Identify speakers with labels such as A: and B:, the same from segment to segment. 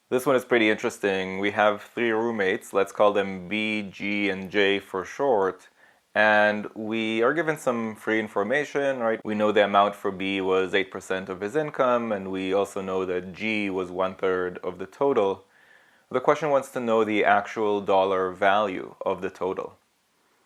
A: This one is pretty interesting. We have three roommates, let's call them B, G, and J for short, and we are given some free information, right? We know the amount for B was 8% of his income, and we also know that G was 1/3 of the total. The question wants to know the actual dollar value of the total.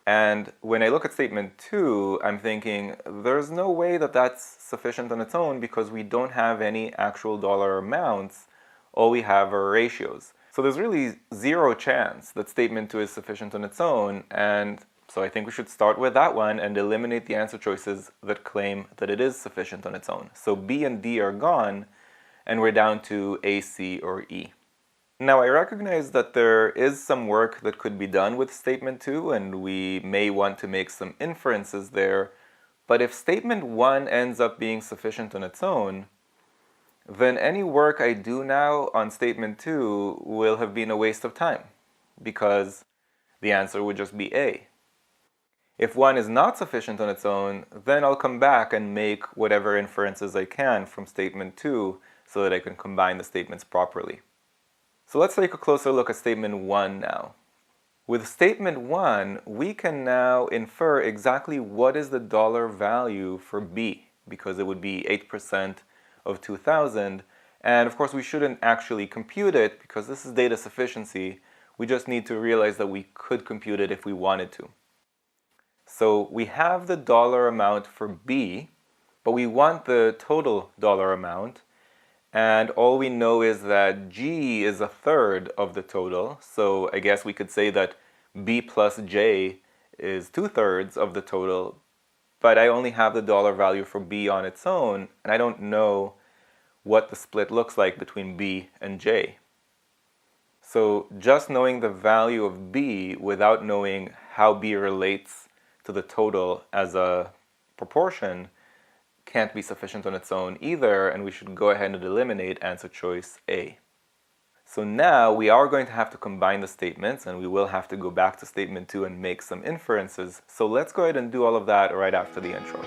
A: And when I look at statement 2, I'm thinking there's no way that that's sufficient on its own because we don't have any actual dollar amounts. All we have are ratios. So there's really zero chance that statement 2 is sufficient on its own, and so I think we should start with that one and eliminate the answer choices that claim that it is sufficient on its own. So B and D are gone, and we're down to A, C, or E. Now I recognize that there is some work that could be done with statement 2, and we may want to make some inferences there, but if statement 1 ends up being sufficient on its own, then any work I do now on statement 2 will have been a waste of time, because the answer would just be A. If 1 is not sufficient on its own, then I'll come back and make whatever inferences I can from statement 2 so that I can combine the statements properly. So let's take a closer look at statement 1 now. With statement 1, we can now infer exactly what is the dollar value for B, because it would be 8% of 2,000, and of course we shouldn't actually compute it because this is data sufficiency. We just need to realize that we could compute it if we wanted to. So we have the dollar amount for B, but we want the total dollar amount, and all we know is that G is 1/3 of the total, so I guess we could say that B plus J is 2/3 of the total, but I only have the dollar value for B on its own, and I don't know what the split looks like between B and J. So just knowing the value of B without knowing how B relates to the total as a proportion can't be sufficient on its own either, and we should go ahead and eliminate answer choice A. So now we are going to have to combine the statements, and we will have to go back to statement 2 and make some inferences. So let's go ahead and do all of that right after the intro.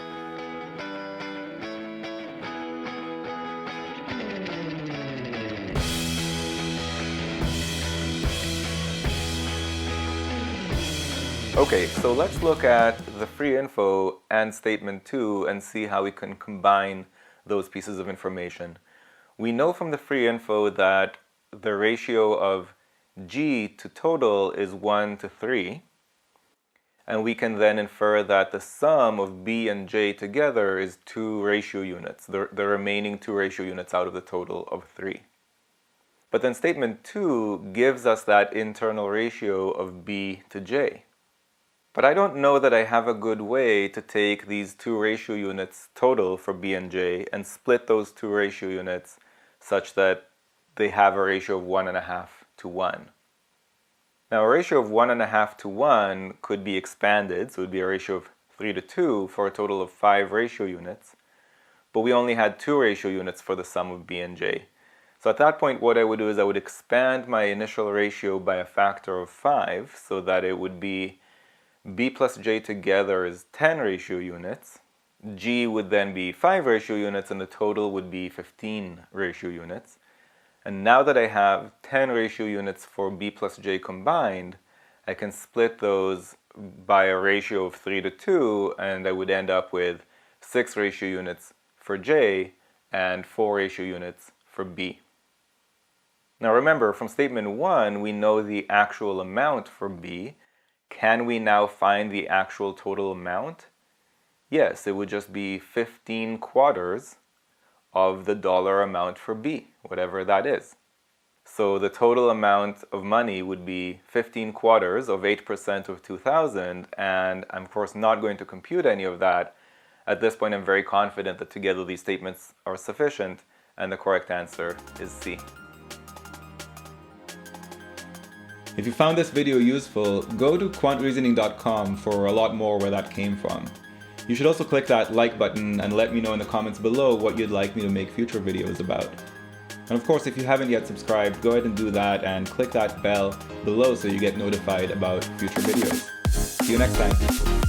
A: Okay, so let's look at the free info and statement 2 and see how we can combine those pieces of information. We know from the free info that the ratio of G to total is 1:3, and we can then infer that the sum of B and J together is 2 ratio units, the remaining 2 ratio units out of the total of 3. But then statement 2 gives us that internal ratio of B to J. But I don't know that I have a good way to take these 2 ratio units total for B and J and split those 2 ratio units such that they have a ratio of 1.5 to 1. Now a ratio of 1.5 to 1 could be expanded, so it would be a ratio of 3 to 2 for a total of 5 ratio units, but we only had 2 ratio units for the sum of B and J. So at that point what I would do is I would expand my initial ratio by a factor of 5 so that it would be B plus J together is 10 ratio units, G would then be 5 ratio units, and the total would be 15 ratio units. And now that I have 10 ratio units for B plus J combined, I can split those by a ratio of 3 to 2, and I would end up with 6 ratio units for J and 4 ratio units for B. Now remember, from statement 1, we know the actual amount for B. Can we now find the actual total amount? Yes, it would just be 15/4 of the dollar amount for B, whatever that is. So the total amount of money would be 15/4 of 8% of 2,000, and I'm of course not going to compute any of that. At this point I'm very confident that together these statements are sufficient, and the correct answer is C. If you found this video useful, go to quantreasoning.com for a lot more where that came from. You should also click that like button and let me know in the comments below what you'd like me to make future videos about. And of course, if you haven't yet subscribed, go ahead and do that and click that bell below so you get notified about future videos. See you next time.